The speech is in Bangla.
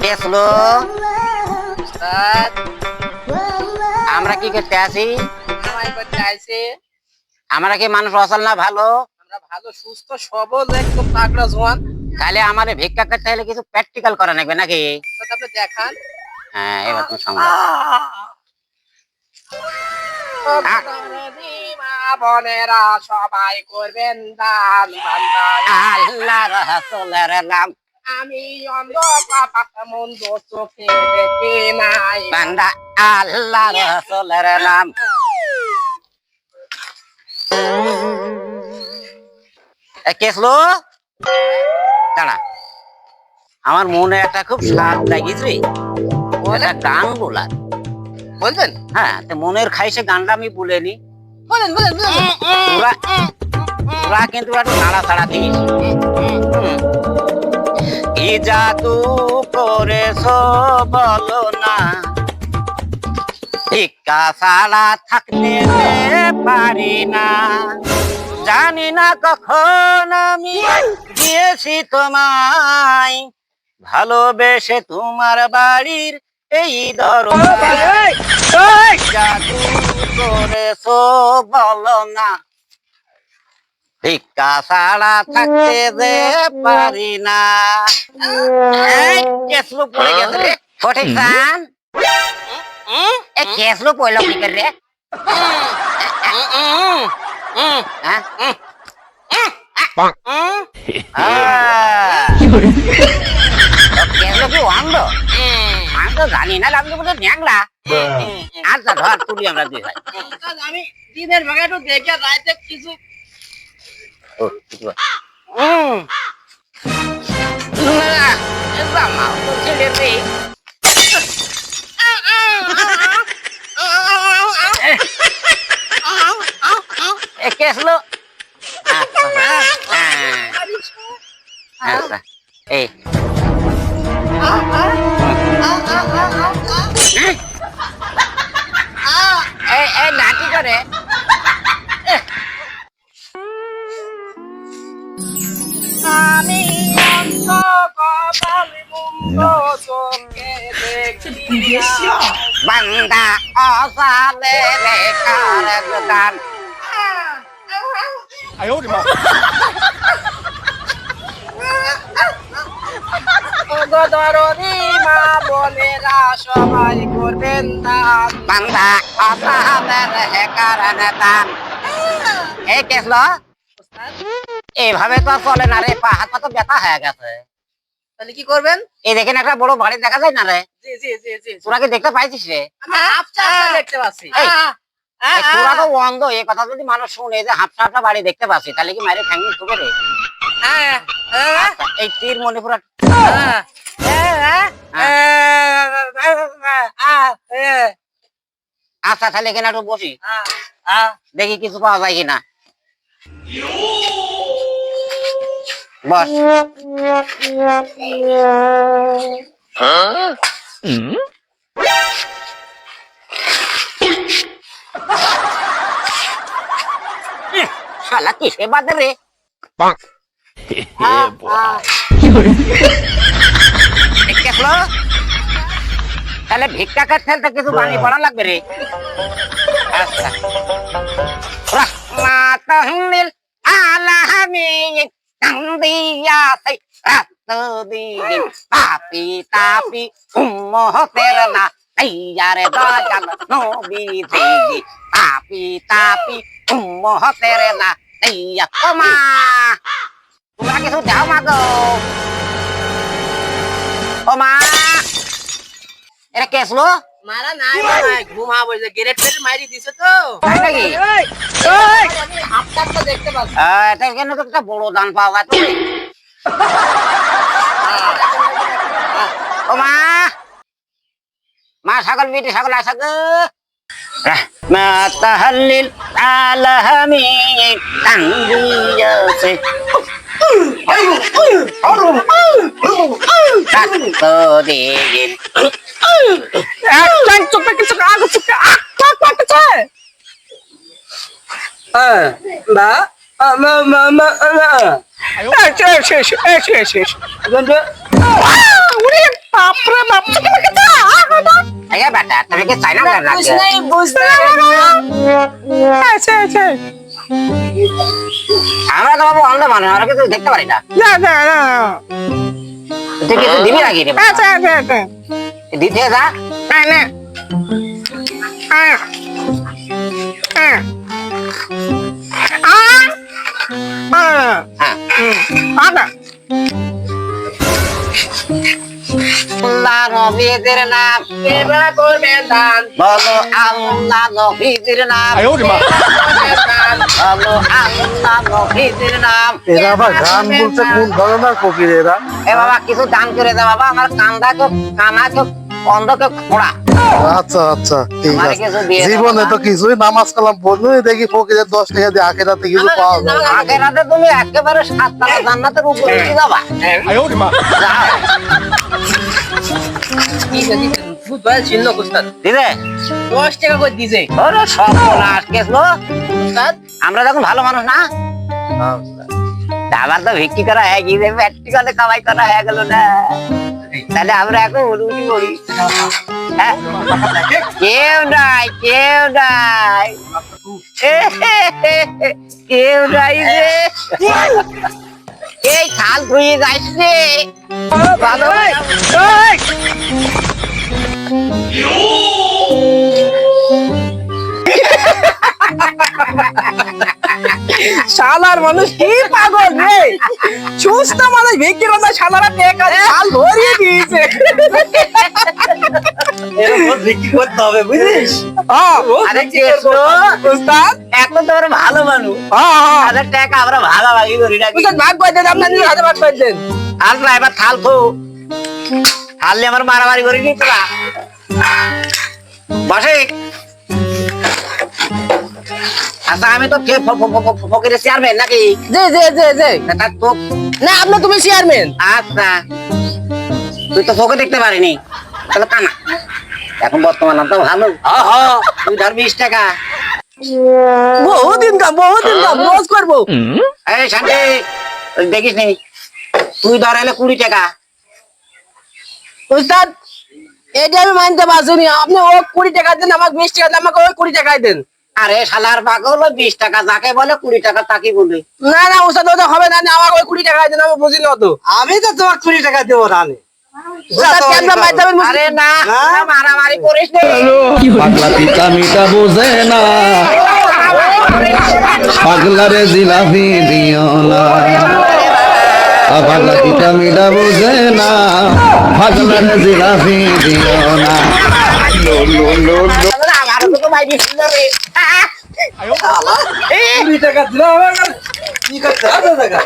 কেসলো আমরা কি করতে আসি? আমরা কি মানুষ অসল না ভালো? আমরা ভালো সুস্থ সবল একদম তাগড়া জোয়ান। তাহলে আমাদের ভিক্ষা করতে হলে কিছু প্র্যাকটিক্যাল করা লাগবে নাকি? আপনি দেখান। হ্যাঁ, এবার তুমি সামনে বোনেরা সবাই করবেন দান আল্লাহ রাসূলের নাম আমি অন্ধ পাপা মন্দ চোখে দেখি নাই বান্দা আল্লাহ রাসূলের নাম। কেসলো দাঁড়া, আমার মনে একটা খুব স্বাদ লাগিয়েছে, একটা গান বলার বলবেন? হ্যাঁ, তো মনের খাইছে গানটা আমি বলেনি। বলেন বলেন বলেন। তোরা কিন্তু একটু নাড়া ছাড়া দিস। কি জাদু করেছো বলো না, ভিক্ষা ছাড়া থাকতে পারি না। জানি না কখন আমি দিয়েছি তোমায়, ভালোবেসে তোমার বাড়ির এই দরজায়। জাদু করেছো বলো না, ভিক্ষা ছাড়া থাকতে পারি না। কেসলো পড়ে গেছে রে, সঠিক গান। কেসলো পড়লো কি করে রে? কেসলো কি অন্ধ? আমি তো জানি না, আমি তো বলতে ন্যাংলা। আচ্ছা ধর তুলি আমরা দুই ভাই। আমি দিনের ভাগে একটু দেখে রাইতে কিছু ছেলে রে কেসলো। আচ্ছা এই নাটি করে আমি অন্ধ কপালে মন্দ চোখে দেখি না। বান্দা অসালে রেখার গান। দরদি মা বোনেরা সবাই করবেন দান বান্দা অসালে রেখার গান। এই কেসলো এইভাবে তো চলে না রে, পা হাত পা তো ব্যথা হয়ে গেছে। তাহলে কি করবেন? এই দেখেন একটা বড় বাড়ি দেখা যায় না রে? জি জি জি জি তোরা কি দেখতে পাইছিস রে? আমি হাফ দেখতে পাচ্ছি। তোরা তো অন্ধ, এই কথা যদি মানুষ শুনে যে হাফটা বাড়ি দেখতে পাচ্ছি, তাহলে কি মায়ের ফ্যাঙ্গি ঠুকে রে? এই তীর মণিপুরা আচ্ছা, তাহলে এখানে একটু বসি, দেখি কিছু পাওয়া যায় কিনা। বস। শালা কিসে বাদে রে? তাহলে ভিক্ষা করতে তো কিছু বাণী পড়া লাগবে রে। আচ্ছা, রাহমাতুল আলামিন তানদিয়াতে রাতদিন পাপি তাপি উম্মতের না আইয়ারে দয়াল নবীজি পাপি তাপি উম্মতের না আইয়া। ও মা, তোমরা কিছু দাও মা গো। ও মা, এটা কেসলো মারা নাই বাবা, ঘুমাবো যে গেরেট ফেরে মারি দিছে তো। তাই নাকি? আমি হাফটা তো দেখতে পাচ্ছি। এটা কেন তো একটা বড় দান পাওয়া গেছে। ও মা, মা ছাগল বিটি ছাগল আসা গো। রাহমাতাল আলামিন তানদিয়াতে রাতদিন একদম চুপে কিছু আগে চুপে পাকছে। বা মা মা মা শেষ শেষ শেষ শেষ। ওরে বাপরে কি চাই না कुछ नहीं बुझते ऐसे ऐसे আমরা তো বাবু অন্ধ মানুষ, আমরা কিছু দেখতে পারি না। ना ना ना তুই কিছু দিবি নাকি রে? ऐसे ऐसे ऐसे দিতে যা। ना ना হ্যাঁ। आगा আল্লাহ নবীদের নাম केबा করবেন দান বলো, আল্লাহ নবীদের নাম করবেন দান বলো, আল্লাহ নবীদের নাম। এরা আবার গান বলছে কোন ধরনের ফকির এরা? এ বাবা কিছু দান করে দে বাবা, আমার কান্দা তো কানা তো অন্ধ তো খোড়া। আচ্ছা আচ্ছা ঠিক আমারে আছে। কিছু দিয়ে দাও জীবনে বাবা। তো কিছুই নামাজ কালাম পড়লই দেখি ফকিরের 10 টাকা দিয়ে আখেরাতে কিছু পাওয়া যায় না। আখেরাতে তুমি একেবারে সাততলা জান্নাতের উপরে উঠে যাবা। যাও। দিছে দিছে ফুটবল ছিল উস্তাদ দিদে 10 টাকা করে দিছে ওরে সর্বনাশ কেসলো। উস্তাদ আমরা যখন ভালো মানুষ না, আবার তো ভিক্ষি করা হয়ে গিয়ে প্র্যাকটিক্যালে কামাই করা হয়ে গেল না, তাহলে আমরা এখন উঠি পড়ি। হ্যাঁ? কেউ নাই কেউ নাই কেউ নাই রে, এই খাল ধুয়ে যাইস রে ভালো। শালার মানুষ কি পাগল রে সুস্থ মানুষ ভিক্ষি কথা শালারা টাকা শাল ভরিয়ে দিয়েছে এরকম ভিক্ষি করতে হবে বুঝলিস? আরে কেসলো, উস্তাদ এখন তো আমরা ভালো মানুষ, তাদের টাকা আমরা ভাগাভাগি করি না। উস্তাদ ভাগ করে দেন আপনার নিজের হাতে ভাগ করে দেন আর না এবার থাল তো থাললে আমার মারামারি করে নি তোরা বসে। আচ্ছা আমি তো ফকিরের চেয়ারম্যান নাকি? জি জি জি জি তা তো না আপনি তুমি চেয়ারম্যান আচ্ছা, তুই তো ফকে দেখতে পারিনি, তাহলে কানা। এখন বর্তমান তো ভালো। তুই ধর 20 টাকা। বহুদিন কাম রোজ করবো এই শান্তি, ওই দেখিস নি, তুই ধর এলে 20 টাকা। উস্তাদ এটা আমি মানতে পারছি আপনি ও 20 টাকা দেন আমাকে 20 টাকা দেন আমাকে ওই 20 টাকাই দেন আরে শালার পাগল, 20 টাকা যাকে বলে 20 টাকা তাকে বলে। না না উস্তাদ ওটা হবে না আমাকে ওই 20 টাকাই দেন আমি বুঝি না তো আমি তো তোমার 20 টাকা দেবো রানে। উস্তাদ ক্যামেরা মাইতে হবে আরে না, মারামারি করিস নি। পাগলা পিতা মিটা বোঝে না, পাগলারে জিলাপি দিও না। পাগলা পিতা মিটা বোঝে না, পাগলারে জিলাপি দিও না। আমারও তো মাইরি ছিল রে। 20 টাকা দিলাম, কি করতে হবে টাকা?